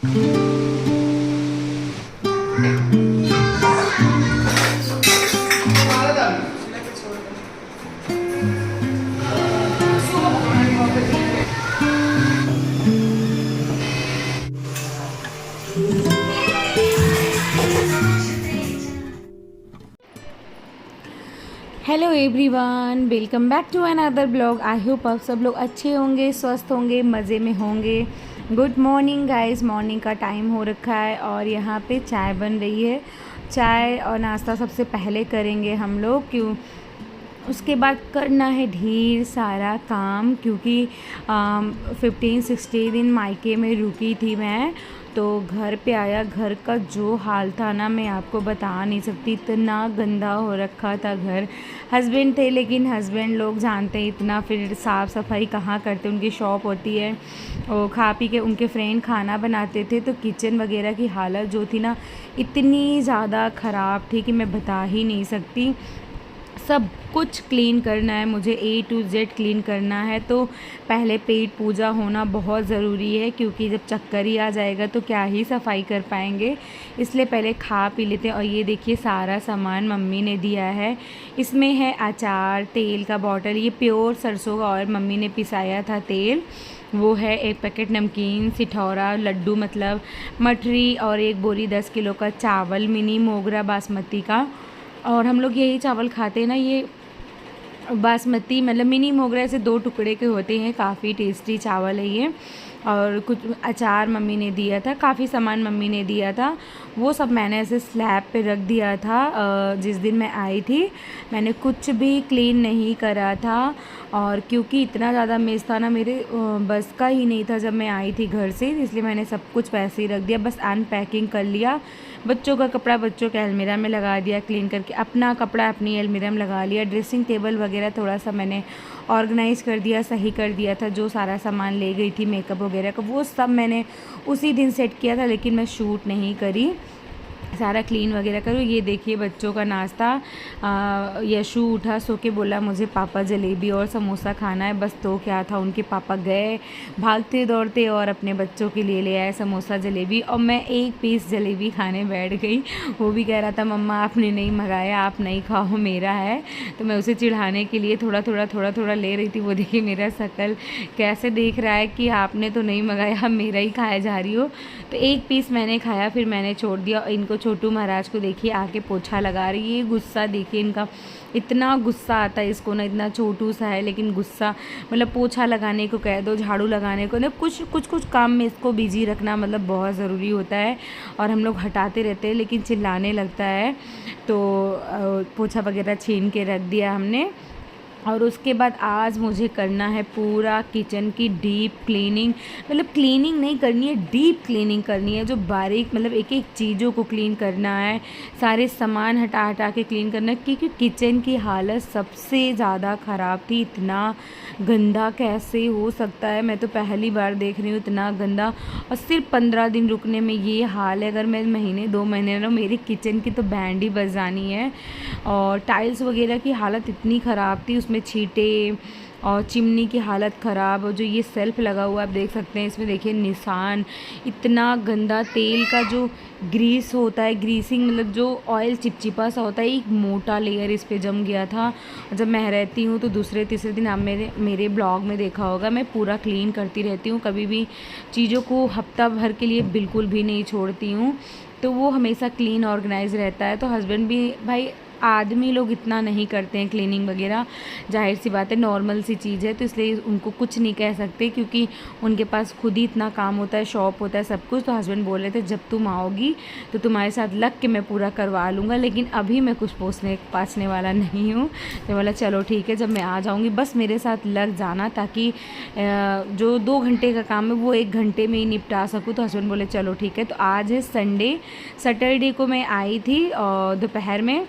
Hello everyone, welcome back to another blog. I hope आप सब लोग अच्छे होंगे, स्वस्थ होंगे, मज़े में होंगे। गुड मॉर्निंग गाइस, मॉर्निंग का टाइम हो रखा है और यहाँ पे चाय बन रही है। चाय और नाश्ता सबसे पहले करेंगे हम लोग, क्यों उसके बाद करना है ढेर सारा काम, क्योंकि 15-16 दिन मायके में रुकी थी मैं। तो घर पे आया, घर का जो हाल था ना मैं आपको बता नहीं सकती, इतना गंदा हो रखा था घर। हस्बैंड थे लेकिन हस्बैंड लोग जानते हैं इतना फिर साफ़ सफाई कहाँ करते, उनकी शॉप होती है और खा पी के उनके फ्रेंड खाना बनाते थे, तो किचन वगैरह की हालत जो थी ना इतनी ज़्यादा ख़राब थी कि मैं बता ही नहीं सकती। सब कुछ क्लीन करना है मुझे, A to Z क्लीन करना है। तो पहले पेट पूजा होना बहुत ज़रूरी है, क्योंकि जब चक्कर ही आ जाएगा तो क्या ही सफाई कर पाएंगे। इसलिए पहले खा पी लेते हैं। और ये देखिए सारा सामान मम्मी ने दिया है। इसमें है अचार, तेल का बॉटल, ये प्योर सरसों का और मम्मी ने पिसाया था तेल, वो है। एक पैकेट नमकीन, सिठौरा, लड्डू मतलब मठरी, और एक बोरी 10 किलो का चावल, मिनी मोगरा बासमती का। और हम लोग यही चावल खाते हैं ना, ये बासमती मतलब मिनी मोगरा से 2 टुकड़े के होते हैं, काफ़ी टेस्टी चावल है ये। और कुछ अचार मम्मी ने दिया था, काफ़ी सामान मम्मी ने दिया था। वो सब मैंने ऐसे स्लैब पे रख दिया था। जिस दिन मैं आई थी मैंने कुछ भी क्लीन नहीं करा था, और क्योंकि इतना ज़्यादा मेस था ना मेरे बस का ही नहीं था जब मैं आई थी घर से, इसलिए मैंने सब कुछ वैसे ही रख दिया। बस अनपैकिंग कर लिया, बच्चों का कपड़ा बच्चों के अलमीरा में लगा दिया क्लीन करके, अपना कपड़ा अपनी अलमीरा में लगा लिया। ड्रेसिंग टेबल वगैरह थोड़ा सा मैंने ऑर्गेनाइज़ कर दिया, सही कर दिया था। जो सारा सामान ले गई थी मेकअप वगैरह का वो सब मैंने उसी दिन सेट किया था, लेकिन मैं शूट नहीं करी, सारा क्लीन वगैरह करो। ये देखिए बच्चों का नाश्ता। यशु उठा सो के बोला मुझे पापा जलेबी और समोसा खाना है, बस। तो क्या था, उनके पापा गए भागते दौड़ते और अपने बच्चों के लिए ले आए समोसा जलेबी, और मैं एक पीस जलेबी खाने बैठ गई। वो भी कह रहा था मम्मा आपने नहीं मंगाया, आप नहीं खाओ, मेरा है। तो मैं उसे चिढ़ाने के लिए थोड़ा थोड़ा ले रही थी। वो देखिए मेरा शकल कैसे देख रहा है कि आपने तो नहीं मंगाया, मेरा ही खाया जा रही हो। तो एक पीस मैंने खाया, फिर मैंने छोड़ दिया। इनको छोटू महाराज को देखिए आके पोछा लगा रही है। गुस्सा देखिए इनका, इतना गुस्सा आता है इसको ना, इतना छोटू सा है लेकिन गुस्सा, मतलब पोछा लगाने को कह दो, झाड़ू लगाने को ना, कुछ काम में इसको बिजी रखना मतलब बहुत ज़रूरी होता है। और हम लोग हटाते रहते हैं लेकिन चिल्लाने लगता है। तो पोछा वगैरह छीन के रख दिया हमने। और उसके बाद आज मुझे करना है पूरा किचन की डीप क्लीनिंग, मतलब क्लीनिंग नहीं करनी है, डीप क्लीनिंग करनी है। जो बारीक मतलब एक एक चीज़ों को क्लीन करना है, सारे सामान हटा हटा के क्लीन करना है, क्योंकि किचन की हालत सबसे ज़्यादा ख़राब थी। इतना गंदा कैसे हो सकता है, मैं तो पहली बार देख रही हूँ इतना गंदा। और सिर्फ 15 दिन रुकने में ये हाल है, अगर मैं महीने 2 महीने ना, मेरी किचन की तो बैंड ही बजानी है। और टाइल्स वगैरह की हालत इतनी ख़राब थी, उसमें छींटे, और चिमनी की हालत ख़राब। और जो ये सेल्फ लगा हुआ आप देख सकते हैं, इसमें देखिए निशान, इतना गंदा तेल का जो ग्रीस होता है, ग्रीसिंग मतलब जो ऑयल चिपचिपा सा होता है, एक मोटा लेयर इस पे जम गया था। जब मैं रहती हूँ तो दूसरे तीसरे दिन आप मेरे ब्लॉग में देखा होगा, मैं पूरा क्लीन करती रहती हूँ, कभी भी चीज़ों को हफ्ता भर के लिए बिल्कुल भी नहीं छोड़ती हूँ। तो वो हमेशा क्लीन ऑर्गेनाइज रहता है। तो हस्बैंड भी, भाई आदमी लोग इतना नहीं करते हैं क्लीनिंग वगैरह, जाहिर सी बात है, नॉर्मल सी चीज़ है, तो इसलिए उनको कुछ नहीं कह सकते, क्योंकि उनके पास खुद ही इतना काम होता है, शॉप होता है, सब कुछ। तो हस्बैंड बोल रहे थे जब तुम आओगी तो तुम्हारे साथ लग के मैं पूरा करवा लूँगा, लेकिन अभी मैं कुछ पाछने वाला नहीं हूँ। तो बोला चलो ठीक है, जब मैं आ जाऊँगी बस मेरे साथ लग जाना, ताकि जो 2 घंटे का काम है वो 1 घंटे में ही निपटा सकूँ। तो हस्बैंड बोले चलो ठीक है। तो आज है संडे, सैटरडे को मैं आई थी और दोपहर में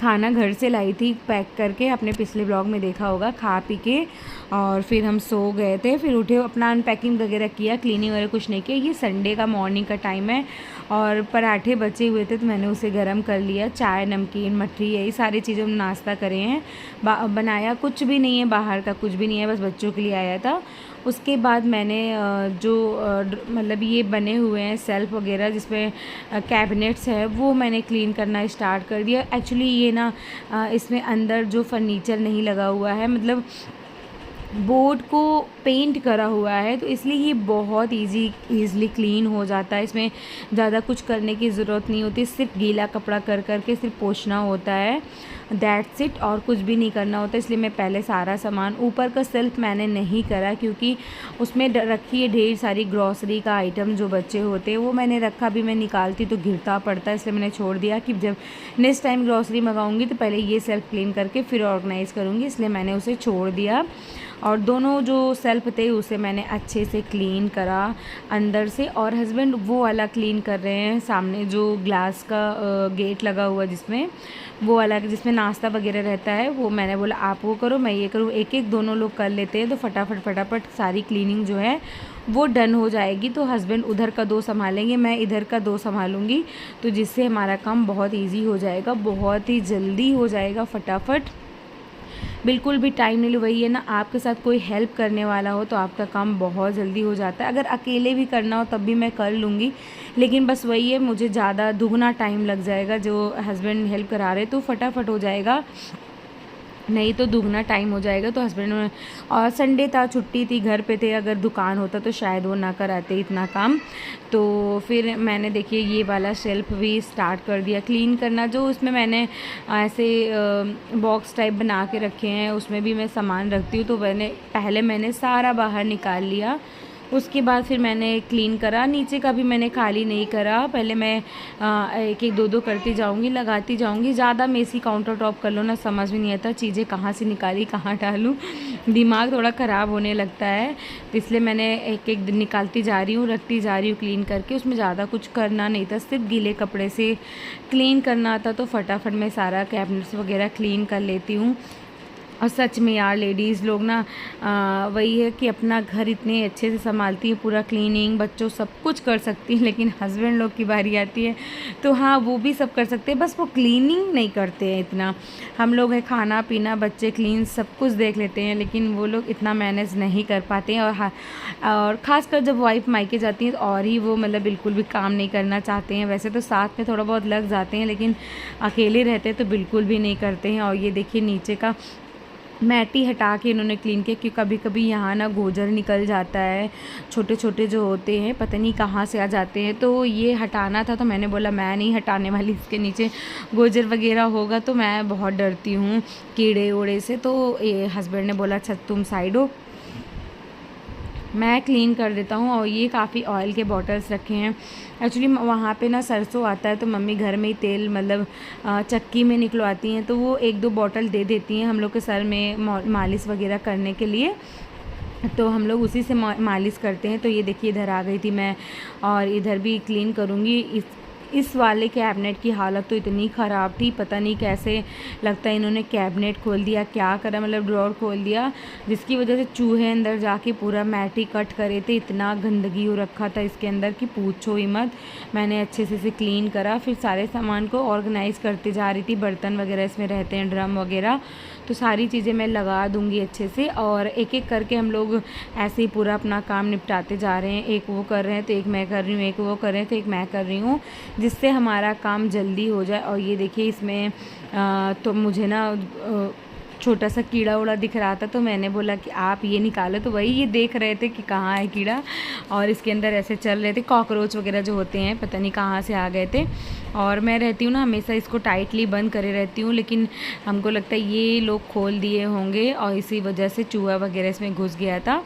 खाना घर से लाई थी पैक करके, आपने पिछले ब्लॉग में देखा होगा, खा पी के और फिर हम सो गए थे। फिर उठे, अपना अनपैकिंग वगैरह किया, क्लीनिंग वगैरह कुछ नहीं किया। ये संडे का मॉर्निंग का टाइम है और पराठे बचे हुए थे तो मैंने उसे गर्म कर लिया। चाय, नमकीन, मठरी, यही सारी चीज़ें हम नाश्ता करे हैं। बनाया कुछ भी नहीं है, बाहर का कुछ भी नहीं है, बस बच्चों के लिए आया था। उसके बाद मैंने जो मतलब ये बने हुए हैं सेल्फ वगैरह जिसमें कैबिनेट्स है वो मैंने क्लीन करना स्टार्ट कर दिया। एक्चुअली ये ना इसमें अंदर जो फर्नीचर नहीं लगा हुआ है, मतलब बोर्ड को पेंट करा हुआ है, तो इसलिए ये बहुत ईज़िली क्लीन हो जाता है। इसमें ज़्यादा कुछ करने की ज़रूरत नहीं होती, सिर्फ गीला कपड़ा कर के सिर्फ पोंछना होता है, दैट्स इट, और कुछ भी नहीं करना होता। इसलिए मैं पहले सारा सामान, ऊपर का सेल्फ मैंने नहीं करा क्योंकि उसमें रखी है ढेर सारी ग्रॉसरी का आइटम जो बच्चे होते हैं, वो मैंने रखा भी, मैं निकालती तो गिरता पड़ता है, इसलिए मैंने छोड़ दिया कि जब नेक्स्ट टाइम ग्रॉसरी मंगाऊंगी तो पहले ये सेल्फ क्लीन करके फिर ऑर्गेनाइज़ करूँगी, इसलिए मैंने उसे छोड़ दिया। और दोनों जो सेल्फ थे उसे मैंने अच्छे से क्लीन करा अंदर से, और हस्बैंड वो वाला क्लीन कर रहे हैं सामने जो ग्लास का गेट लगा हुआ जिसमें वो वाला जिसमें नाश्ता वगैरह रहता है, वो मैंने बोला आप वो करो मैं ये करूँ, एक एक दोनों लोग कर लेते हैं तो फटाफट सारी क्लीनिंग जो है वो डन हो जाएगी। तो हस्बैंड उधर का 2 संभालेंगे, मैं इधर का 2 संभालूँगी, तो जिससे हमारा काम बहुत ईजी हो जाएगा, बहुत ही जल्दी हो जाएगा, फटाफट, बिल्कुल भी टाइम नहीं। वही है ना, आपके साथ कोई हेल्प करने वाला हो तो आपका काम बहुत जल्दी हो जाता है। अगर अकेले भी करना हो तब भी मैं कर लूँगी, लेकिन बस वही है, मुझे ज़्यादा दुगना टाइम लग जाएगा। जो हस्बैंड हेल्प करा रहे तो फटाफट हो जाएगा, नहीं तो दुगना टाइम हो जाएगा। तो हस्बैंड, और संडे था, छुट्टी थी, घर पे थे, अगर दुकान होता तो शायद वो ना कराते इतना काम। तो फिर मैंने देखिए ये वाला शेल्फ भी स्टार्ट कर दिया क्लीन करना। जो उसमें मैंने ऐसे बॉक्स टाइप बना के रखे हैं उसमें भी मैं सामान रखती हूँ, तो मैंने सारा बाहर निकाल लिया। उसके बाद फिर मैंने क्लीन करा, नीचे का भी मैंने खाली नहीं करा, पहले मैं एक एक दो करती जाऊंगी, लगाती जाऊंगी। ज़्यादा मेसी काउंटर टॉप कर लो ना, समझ में नहीं आता चीज़ें कहाँ से निकाली कहाँ डालूँ, दिमाग थोड़ा ख़राब होने लगता है। तो इसलिए मैंने एक एक दिन निकालती जा रही हूँ, रखती जा रही हूँ क्लीन करके। उसमें ज़्यादा कुछ करना नहीं था, सिर्फ गीले कपड़े से क्लीन करना था, तो फटाफट मैं सारा कैबिनेट्स वगैरह क्लीन कर लेती हूँ। और सच में यार लेडीज़ लोग ना वही है कि अपना घर इतने अच्छे से संभालती है, पूरा क्लीनिंग बच्चों सब कुछ कर सकती है, लेकिन हस्बैंड लोग की बारी आती है तो हाँ वो भी सब कर सकते हैं, बस वो क्लीनिंग नहीं करते हैं इतना। हम लोग है खाना पीना बच्चे क्लीन सब कुछ देख लेते हैं, लेकिन वो लोग इतना मैनेज नहीं कर पाते हैं। और ख़ासकर जब वाइफ मायके जाती है तो और ही वो मतलब बिल्कुल भी काम नहीं करना चाहते हैं। वैसे तो साथ में थोड़ा बहुत लग जाते हैं, लेकिन अकेले रहते हैं तो बिल्कुल भी नहीं करते हैं। और ये देखिए नीचे का मैट ही हटा के इन्होंने क्लीन किया, क्योंकि कभी कभी यहाँ ना गोजर निकल जाता है, छोटे छोटे जो होते हैं पता नहीं कहाँ से आ जाते हैं, तो ये हटाना था। तो मैंने बोला मैं नहीं हटाने वाली, इसके नीचे गोजर वगैरह होगा तो मैं बहुत डरती हूँ कीड़े उड़े से। तो ये हस्बैंड ने बोला अच्छा तुम साइड हो, मैं क्लीन कर देता हूँ। और ये काफ़ी ऑयल के बॉटल्स रखे हैं, एक्चुअली वहाँ पे ना सरसों आता है तो मम्मी घर में ही तेल मतलब चक्की में निकलवाती हैं, तो वो 1-2 बॉटल दे देती हैं हम लोग के सर में मालिश वगैरह करने के लिए, तो हम लोग उसी से मालिश करते हैं। तो ये देखिए इधर आ गई थी मैं, और इधर भी क्लीन करूँगी। इस वाले कैबिनेट की हालत तो इतनी ख़राब थी, पता नहीं कैसे, लगता है इन्होंने कैबिनेट खोल दिया, क्या करा मतलब ड्रॉर खोल दिया, जिसकी वजह से चूहे अंदर जाके पूरा मैट ही कट करे थे। इतना गंदगी हो रखा था इसके अंदर कि पूछो ही मत। मैंने अच्छे से क्लीन करा, फिर सारे सामान को ऑर्गेनाइज़ करते जा रही थी। बर्तन वगैरह इसमें रहते हैं, ड्रम वगैरह, तो सारी चीज़ें मैं लगा दूंगी अच्छे से। और एक एक करके हम लोग ऐसे ही पूरा अपना काम निपटाते जा रहे हैं। एक वो कर रहे हैं तो एक मैं कर रही हूँ, एक वो कर रहे हैं तो एक मैं कर रही हूँ, जिससे हमारा काम जल्दी हो जाए। और ये देखिए इसमें तो मुझे ना छोटा सा कीड़ा उड़ा दिख रहा था, तो मैंने बोला कि आप ये निकालो, तो वही ये देख रहे थे कि कहाँ है कीड़ा, और इसके अंदर ऐसे चल रहे थे कॉकरोच वगैरह जो होते हैं, पता नहीं कहाँ से आ गए थे। और मैं रहती हूँ ना हमेशा इसको टाइटली बंद करे रहती हूँ, लेकिन हमको लगता है ये लोग खोल दिए होंगे और इसी वजह से चूहा वगैरह इसमें घुस गया था।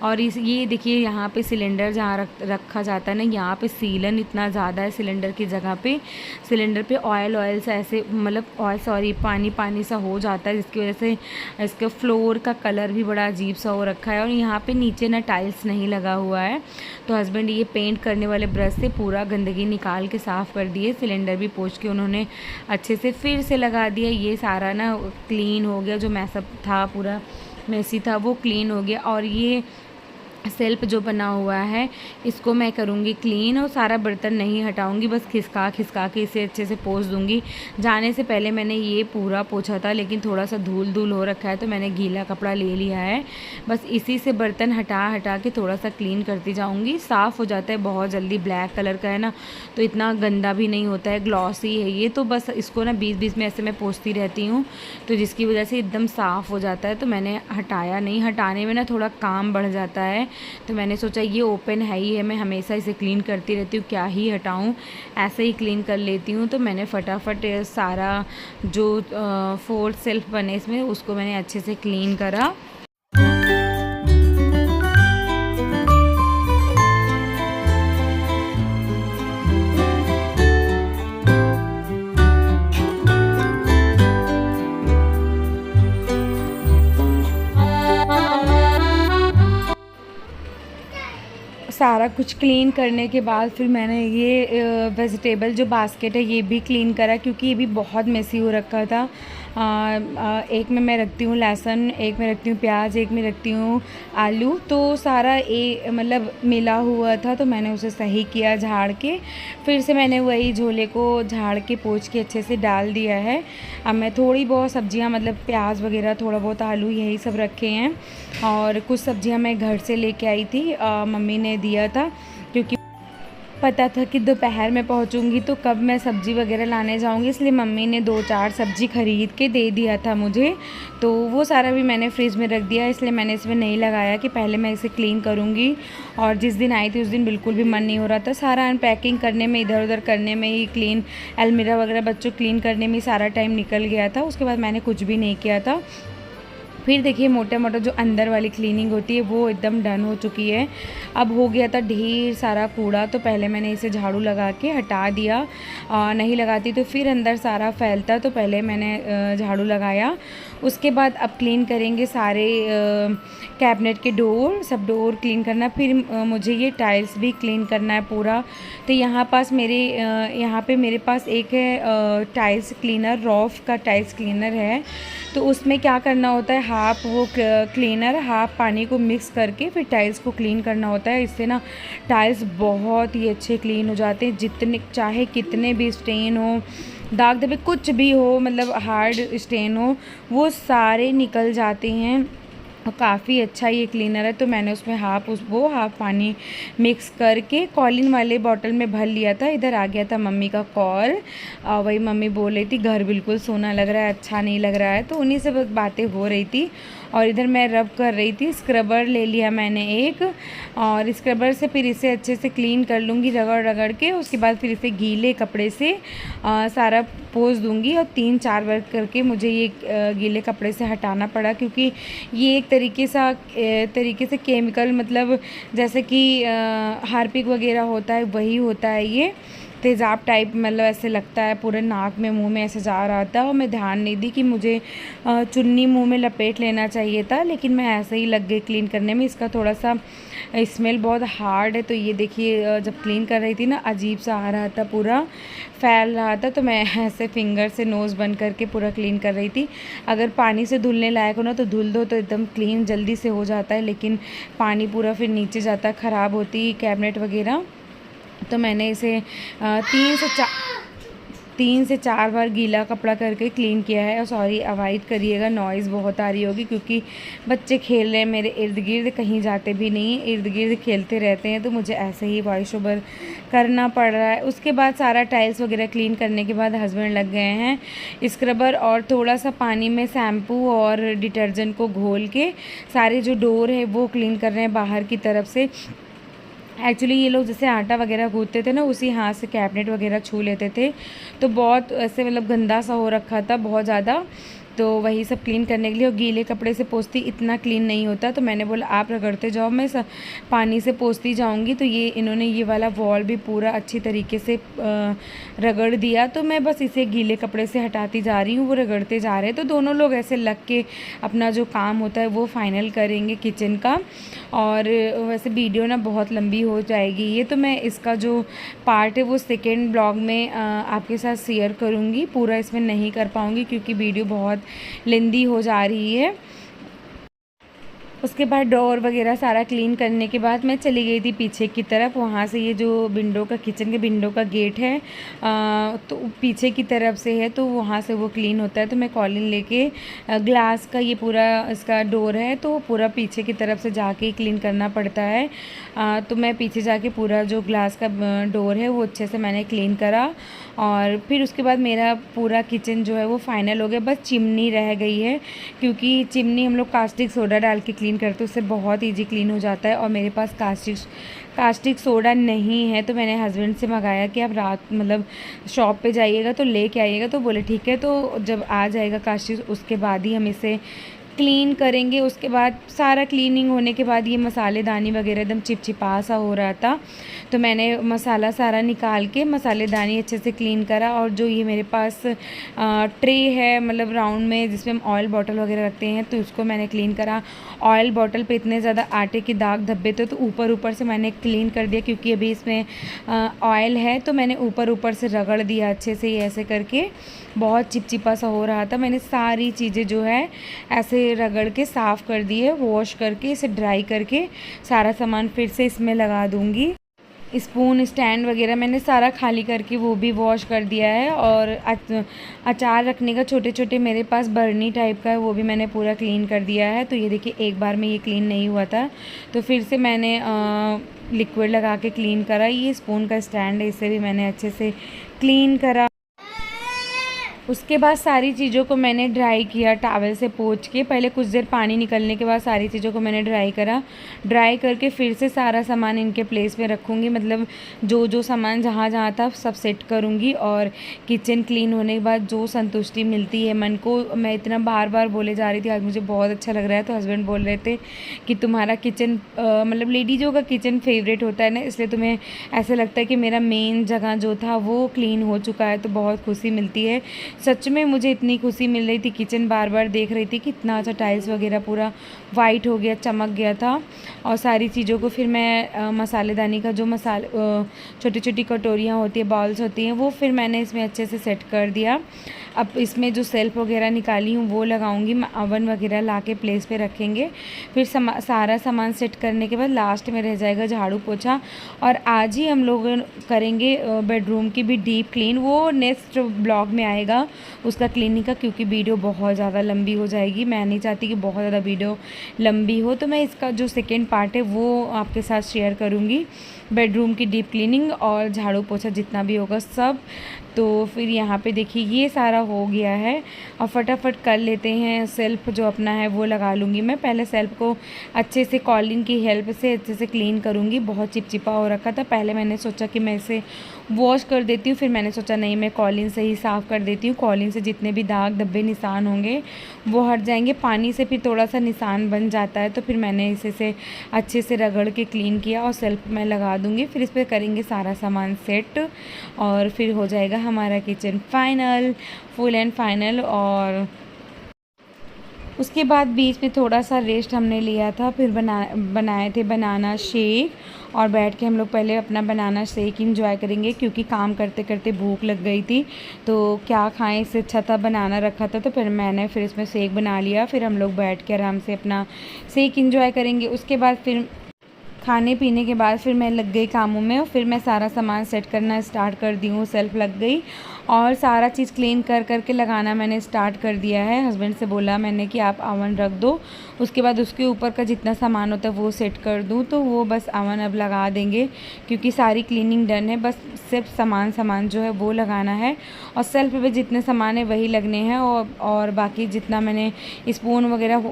और ये देखिए यहाँ पे सिलेंडर जहाँ रखा जाता है ना, यहाँ पे सीलन इतना ज़्यादा है सिलेंडर की जगह पे, सिलेंडर पे ऑयल सा ऐसे मतलब पानी पानी सा हो जाता है, जिसकी वजह से इसके फ्लोर का कलर भी बड़ा अजीब सा हो रखा है। और यहाँ पे नीचे ना टाइल्स नहीं लगा हुआ है, तो हस्बैंड ये पेंट करने वाले ब्रश से पूरा गंदगी निकाल के साफ़ कर दिए। सिलेंडर भी पोंछ के उन्होंने अच्छे से फिर से लगा दिया। ये सारा ना क्लीन हो गया, जो मैसअप था पूरा मेसी था वो क्लीन हो गया। और ये सेल्फ जो बना हुआ है इसको मैं करूँगी क्लीन, और सारा बर्तन नहीं हटाऊँगी, बस खिसका खिसका के इसे अच्छे से पोंछ दूँगी। जाने से पहले मैंने ये पूरा पोंछा था, लेकिन थोड़ा सा धूल धूल हो रखा है तो मैंने गीला कपड़ा ले लिया है। बस इसी से बर्तन हटा हटा के थोड़ा सा क्लीन करती जाऊँगी। साफ़ हो जाता है बहुत जल्दी, ब्लैक कलर का है ना, तो इतना गंदा भी नहीं होता है, ग्लॉसी है ये। तो बस इसको ना बीच बीच में ऐसे मैं पोंछती रहती हूँ, तो जिसकी वजह से एकदम साफ़ हो जाता है। तो मैंने हटाया नहीं, हटाने में ना थोड़ा काम बढ़ जाता है, तो मैंने सोचा ये ओपन है ही है, मैं हमेशा इसे क्लीन करती रहती हूँ, क्या ही हटाऊँ, ऐसे ही क्लीन कर लेती हूँ। तो मैंने फटाफट सारा जो 4 सेल्फ बने इसमें, उसको मैंने अच्छे से क्लीन करा। सारा कुछ क्लीन करने के बाद फिर मैंने ये वेजिटेबल जो बास्केट है ये भी क्लीन करा, क्योंकि ये भी बहुत मेसी हो रखा था। एक में मैं रखती हूँ लहसुन, एक में रखती हूँ प्याज, एक में रखती हूँ आलू, तो सारा मतलब मिला हुआ था, तो मैंने उसे सही किया झाड़ के। फिर से मैंने वही झोले को झाड़ के पोंछ के अच्छे से डाल दिया है। अब मैं थोड़ी बहुत सब्जियां, मतलब प्याज वगैरह, थोड़ा बहुत आलू, यही सब रखे हैं, और कुछ सब्जियां मैं घर से लेके आई थी, मम्मी ने दिया था, क्योंकि पता था कि दोपहर में पहुंचूंगी तो कब मैं सब्ज़ी वगैरह लाने जाऊंगी, इसलिए मम्मी ने 2-4 सब्ज़ी ख़रीद के दे दिया था मुझे। तो वो सारा भी मैंने फ्रिज में रख दिया, इसलिए मैंने इसमें नहीं लगाया कि पहले मैं इसे क्लीन करूंगी। और जिस दिन आई थी उस दिन बिल्कुल भी मन नहीं हो रहा था, सारा अनपैकिंग करने में, इधर उधर करने में ही, क्लीन अलमीरा वगैरह बच्चों क्लीन करने में ही सारा टाइम निकल गया था। उसके बाद मैंने कुछ भी नहीं किया था। फिर देखिए मोटा मोटा जो अंदर वाली क्लीनिंग होती है वो एकदम डन हो चुकी है। अब हो गया था ढेर सारा कूड़ा, तो पहले मैंने इसे झाड़ू लगा के हटा दिया, नहीं लगाती तो फिर अंदर सारा फैलता, तो पहले मैंने झाड़ू लगाया। उसके बाद अब क्लीन करेंगे सारे कैबिनेट के डोर, सब डोर क्लीन करना। फिर मुझे ये टाइल्स भी क्लीन करना है पूरा। तो यहाँ पे मेरे पास एक है टाइल्स क्लीनर, रॉफ का टाइल्स क्लीनर है। तो उसमें क्या करना होता है, हाफ वो क्लीनर, हाफ पानी को मिक्स करके फिर टाइल्स को क्लीन करना होता है। इससे ना टाइल्स बहुत ही अच्छे क्लीन हो जाते हैं, जितने चाहे कितने भी स्टेन हो, दाग धब्बे कुछ भी हो, मतलब हार्ड स्टेन हो, वो सारे निकल जाते हैं। और काफ़ी अच्छा ये क्लीनर है। तो मैंने उसमें हाफ पानी मिक्स करके कॉलिन वाले बॉटल में भर लिया था। इधर आ गया था मम्मी का कॉल, वही मम्मी बोल रही थी घर बिल्कुल सोना लग रहा है, अच्छा नहीं लग रहा है, तो उन्हीं से बस बातें हो रही थी। और इधर मैं रब कर रही थी, स्क्रबर ले लिया मैंने एक, और स्क्रबर से फिर इसे अच्छे से क्लीन कर लूँगी रगड़ रगड़ के। उसके बाद फिर इसे गीले कपड़े से सारा पोंछ दूँगी, और 3-4 बार करके मुझे ये गीले कपड़े से हटाना पड़ा, क्योंकि ये एक तरीके से केमिकल, मतलब जैसे कि हार्पिक वगैरह होता है वही होता है ये, तेज़ाब टाइप, मतलब ऐसे लगता है, पूरे नाक में मुंह में ऐसे जा रहा था। और मैं ध्यान नहीं दी कि मुझे चुन्नी मुंह में लपेट लेना चाहिए था, लेकिन मैं ऐसे ही लग गई क्लीन करने में। इसका थोड़ा सा स्मेल बहुत हार्ड है, तो ये देखिए जब क्लीन कर रही थी ना, अजीब सा आ रहा था, पूरा फैल रहा था, तो मैं ऐसे फिंगर से नोज़ बंद करके पूरा क्लीन कर रही थी। अगर पानी से धुलने लायक हो ना तो धुल दो, तो एकदम क्लीन जल्दी से हो जाता है, लेकिन पानी पूरा फिर नीचे जाता है, ख़राब होती कैबिनेट वगैरह। तो मैंने इसे 3 से 4 बार गीला कपड़ा करके क्लीन किया है। और सॉरी, अवॉइड करिएगा, नॉइज़ बहुत आ रही होगी, क्योंकि बच्चे खेल रहे हैं मेरे इर्द गिर्द, कहीं जाते भी नहीं, इर्द गिर्द खेलते रहते हैं, तो मुझे ऐसे ही वॉइस ओवर करना पड़ रहा है। उसके बाद सारा टाइल्स वगैरह क्लीन करने के बाद हस्बैंड लग गए हैं स्क्रबर और थोड़ा सा पानी में शैम्पू और डिटर्जेंट को घोल के सारे जो डोर है वो क्लीन कर रहे हैं बाहर की तरफ से। एक्चुअली ये लोग जैसे आटा वगैरह गूँथते थे ना, उसी हाथ से कैबिनेट वगैरह छू लेते थे, तो बहुत ऐसे मतलब गंदा सा हो रखा था बहुत ज़्यादा। तो वही सब क्लीन करने के लिए, और गीले कपड़े से पोंछती इतना क्लीन नहीं होता, तो मैंने बोला आप रगड़ते जाओ, मैं पानी से पोंछती जाऊंगी। तो ये इन्होंने ये वाला वॉल भी पूरा अच्छी तरीके से रगड़ दिया, तो मैं बस इसे गीले कपड़े से हटाती जा रही हूँ, वो रगड़ते जा रहे हैं। तो दोनों लोग ऐसे लग के अपना जो काम होता है वो फाइनल करेंगे किचन का। और वैसे वीडियो ना बहुत लंबी हो जाएगी ये, तो मैं इसका जो पार्ट है वो सेकेंड ब्लॉग में आपके साथ शेयर करूँगी, पूरा इसमें नहीं कर पाऊँगी क्योंकि वीडियो बहुत लेंदी हो जा रही है। उसके बाद डोर वगैरह सारा क्लीन करने के बाद मैं चली गई थी पीछे की तरफ। वहाँ से ये जो विंडो का, किचन के विंडो का गेट है तो पीछे की तरफ से है, तो वहाँ से वो क्लीन होता है। तो मैं कॉलिन लेके ग्लास का ये पूरा इसका डोर है तो पूरा पीछे की तरफ से जाके ही क्लीन करना पड़ता है। तो मैं पीछे जाके पूरा जो ग्लास का डोर है वो अच्छे से मैंने क्लीन करा। और फिर उसके बाद मेरा पूरा किचन जो है वो फाइनल हो गया। बस चिमनी रह गई है, क्योंकि चिमनी हम लोग कास्टिक सोडा डाल के क्लीन करते हैं, उससे बहुत ईजी क्लीन हो जाता है। और मेरे पास कास्टिक सोडा नहीं है, तो मैंने हस्बैंड से मंगाया कि आप रात मतलब शॉप पे जाइएगा तो लेके आइएगा। तो बोले ठीक है, तो जब आ जाएगा कास्टिक उसके बाद ही हम इसे क्लीन करेंगे। उसके बाद सारा क्लीनिंग होने के बाद ये मसालेदानी वगैरह एकदम चिपचिपा सा हो रहा था, तो मैंने मसाला सारा निकाल के मसालेदानी अच्छे से क्लीन करा। और जो ये मेरे पास ट्रे है मतलब राउंड में जिसमें हम ऑयल बॉटल वगैरह रखते हैं, तो उसको मैंने क्लीन करा। ऑयल बॉटल पे इतने ज़्यादा आटे के दाग धब्बे थे, तो ऊपर ऊपर से मैंने क्लीन कर दिया, क्योंकि अभी इसमें ऑयल है, तो मैंने ऊपर ऊपर से रगड़ दिया अच्छे से। ऐसे करके बहुत चिपचिपा सा हो रहा था। मैंने सारी चीज़ें जो है ऐसे रगड़ के साफ़ कर दी है, वॉश करके इसे ड्राई करके सारा सामान फिर से इसमें लगा दूँगी। स्पून स्टैंड वगैरह मैंने सारा खाली करके वो भी वॉश कर दिया है। और अचार रखने का छोटे छोटे मेरे पास बर्नी टाइप का है, वो भी मैंने पूरा क्लीन कर दिया है। तो ये देखिए एक बार में ये क्लीन नहीं हुआ था, तो फिर से मैंने लिक्विड लगा के क्लीन करा। ये स्पून का स्टैंड है, इसे भी मैंने अच्छे से क्लीन करा। उसके बाद सारी चीज़ों को मैंने ड्राई किया टॉवल से पोंछ के। पहले कुछ देर पानी निकलने के बाद सारी चीज़ों को मैंने ड्राई करा। ड्राई करके फिर से सारा सामान इनके प्लेस पे रखूँगी, मतलब जो जो सामान जहाँ जहाँ था सब सेट करूँगी। और किचन क्लीन होने के बाद जो संतुष्टि मिलती है मन को, मैं इतना बार बार बोले जा रही थी, आज मुझे बहुत अच्छा लग रहा है। तो हस्बैंड बोल रहे थे कि तुम्हारा किचन मतलब लेडीज़ों का किचन फेवरेट होता है ना, इसलिए तुम्हें ऐसा लगता है कि मेरा मेन जगह जो था वो क्लीन हो चुका है, तो बहुत खुशी मिलती है। सच में मुझे इतनी खुशी मिल रही थी। किचन बार बार देख रही थी कि इतना अच्छा टाइल्स वगैरह पूरा वाइट हो गया, चमक गया था। और सारी चीज़ों को फिर मैं मसालेदानी का जो छोटी छोटी कटोरियाँ होती है, बाउल्स होती हैं, वो फिर मैंने इसमें अच्छे से सेट कर दिया। अब इसमें जो सेल्फ वगैरह निकाली हूँ वो लगाऊंगी, अवन वगैरह ला के प्लेस पे रखेंगे। फिर सारा सामान सेट करने के बाद लास्ट में रह जाएगा झाड़ू पोछा। और आज ही हम लोग करेंगे बेडरूम की भी डीप क्लीन, वो नेक्स्ट ब्लॉग में आएगा उसका क्लीनिंग का, क्योंकि वीडियो बहुत ज़्यादा लंबी हो जाएगी। मैं नहीं चाहती कि बहुत ज़्यादा वीडियो लंबी हो, तो मैं इसका जो सेकेंड पार्ट है वो आपके साथ शेयर करूँगी, बेडरूम की डीप क्लीनिंग और झाड़ू पोछा जितना भी होगा सब। तो फिर यहाँ पे देखिए ये सारा हो गया है, और फटाफट कर लेते हैं। सेल्फ जो अपना है वो लगा लूँगी मैं। पहले सेल्फ को अच्छे से कॉलिन की हेल्प से अच्छे से क्लीन करूँगी, बहुत चिपचिपा हो रखा था। पहले मैंने सोचा कि मैं इसे वॉश कर देती हूँ, फिर मैंने सोचा नहीं, मैं कॉलिन से ही साफ़ कर देती हूँ। कॉलिन से जितने भी दाग धब्बे निशान होंगे वो हट जाएंगे। पानी से फिर थोड़ा सा निशान बन जाता है, तो फिर मैंने इसे से अच्छे से रगड़ के क्लीन किया और सेल्फ में लगा दूँगी। फिर इस पर करेंगे सारा सामान सेट, और फिर हो जाएगा हमारा kitchen final, full and final. और उसके बाद बीच में थोड़ा सा रेस्ट हमने लिया था, फिर बनाए थे बनाना शेक, और बैठ के हम लोग पहले अपना बनाना शेक इंजॉय करेंगे, क्योंकि काम करते करते भूख लग गई थी। तो क्या खाएं, इससे अच्छा था बनाना रखा था, तो फिर मैंने फिर इसमें शेक बना लिया। फिर हम लोग बैठ के आराम से अपना शेक इंजॉय करेंगे। उसके बाद फिर खाने पीने के बाद फिर मैं लग गई कामों में, और फिर मैं सारा सामान सेट करना स्टार्ट कर दी हूँ। सेल्फ लग गई और सारा चीज़ क्लीन कर करके लगाना मैंने स्टार्ट कर दिया है। हस्बैंड से बोला मैंने कि आप अवन रख दो, उसके बाद उसके ऊपर का जितना सामान होता है वो सेट कर दूँ, तो वो बस अवन अब लगा देंगे, क्योंकि सारी क्लीनिंग डन है। बस सिर्फ सामान जो है वो लगाना है, और सेल्फ पे जितने सामान है वही लगने हैं। और बाकी जितना मैंने स्पून वगैरह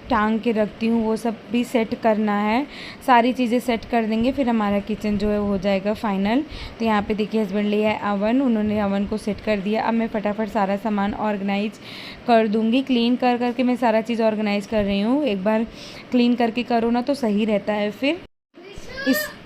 टांग के रखती हूँ वो सब भी सेट करना है। सारी चीज़ें सेट कर देंगे, फिर हमारा किचन जो है वो हो जाएगा फाइनल। तो यहाँ पे देखिए हस्बैंड लिया है अवन, उन्होंने अवन को सेट कर दिया। अब मैं फटाफट सारा सामान ऑर्गेनाइज कर दूँगी। क्लीन कर करके मैं सारा चीज़ ऑर्गेनाइज कर रही हूँ। एक बार क्लीन करके करो ना तो सही रहता है। फिर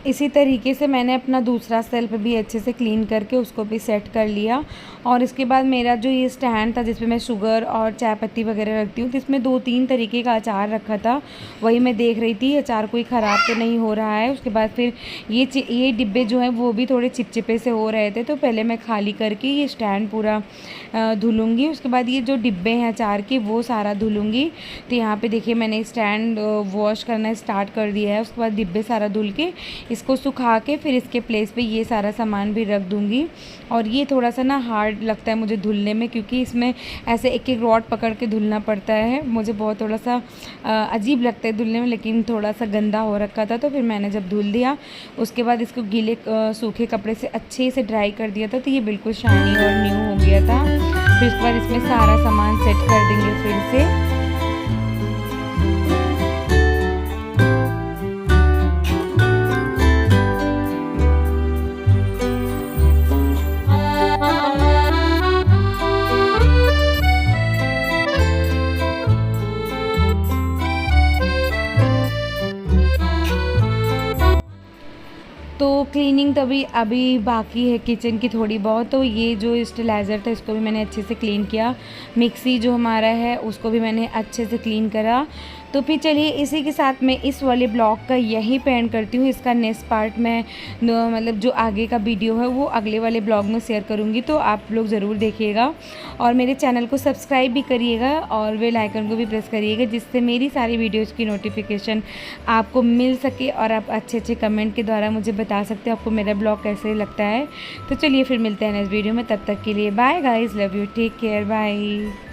इसी तरीके से मैंने अपना दूसरा सेल्फ भी अच्छे से क्लीन करके उसको भी सेट कर लिया। और इसके बाद मेरा जो ये स्टैंड था जिसपे मैं शुगर और चाय पत्ती वगैरह रखती हूँ, तो इसमें 2-3 तरीके का अचार रखा था, वही मैं देख रही थी अचार कोई ख़राब तो नहीं हो रहा है। उसके बाद फिर ये डिब्बे जो हैं वो भी थोड़े चिपचिपे से हो रहे थे, तो पहले मैं खाली करके ये स्टैंड पूरा धुलूँगी। उसके बाद ये जो डिब्बे हैं अचार के वो सारा धुलूँगी। तो यहाँ पे देखिए मैंने स्टैंड वॉश करना स्टार्ट कर दिया है। उसके बाद डिब्बे सारा धुल के इसको सुखा के फिर इसके प्लेस पे ये सारा सामान भी रख दूँगी। और ये थोड़ा सा ना हार्ड लगता है मुझे धुलने में, क्योंकि इसमें ऐसे एक एक रॉड पकड़ के धुलना पड़ता है। मुझे बहुत थोड़ा सा अजीब लगता है धुलने में, लेकिन थोड़ा सा गंदा हो रखा था। तो फिर मैंने जब धुल दिया उसके बाद इसको गीले सूखे कपड़े से अच्छे से ड्राई कर दिया था, तो ये बिल्कुल शाइनी और न्यू हो गया था। फिर उसके बाद इसमें सारा सामान सेट कर देंगे फिर से। तो क्लीनिंग तो अभी बाकी है किचन की थोड़ी बहुत। तो ये जो स्टेलाइज़र था इसको भी मैंने अच्छे से क्लीन किया। मिक्सी जो हमारा है उसको भी मैंने अच्छे से क्लीन करा। तो फिर चलिए इसी के साथ मैं इस वाले ब्लॉग का यहीं पे एंड करती हूँ। इसका नेक्स्ट पार्ट मैं मतलब जो आगे का वीडियो है वो अगले वाले ब्लॉग में शेयर करूँगी, तो आप लोग ज़रूर देखिएगा। और मेरे चैनल को सब्सक्राइब भी करिएगा और बेल आइकन को भी प्रेस करिएगा, जिससे मेरी सारी वीडियोज़ की नोटिफिकेशन आपको मिल सके और आप अच्छे अच्छे कमेंट के द्वारा मुझे बता सकते हो आपको मेरा ब्लॉग कैसे लगता है। तो चलिए फिर मिलते हैं नेक्स्ट वीडियो में, तब तक के लिए bye guys, love you, take care, bye.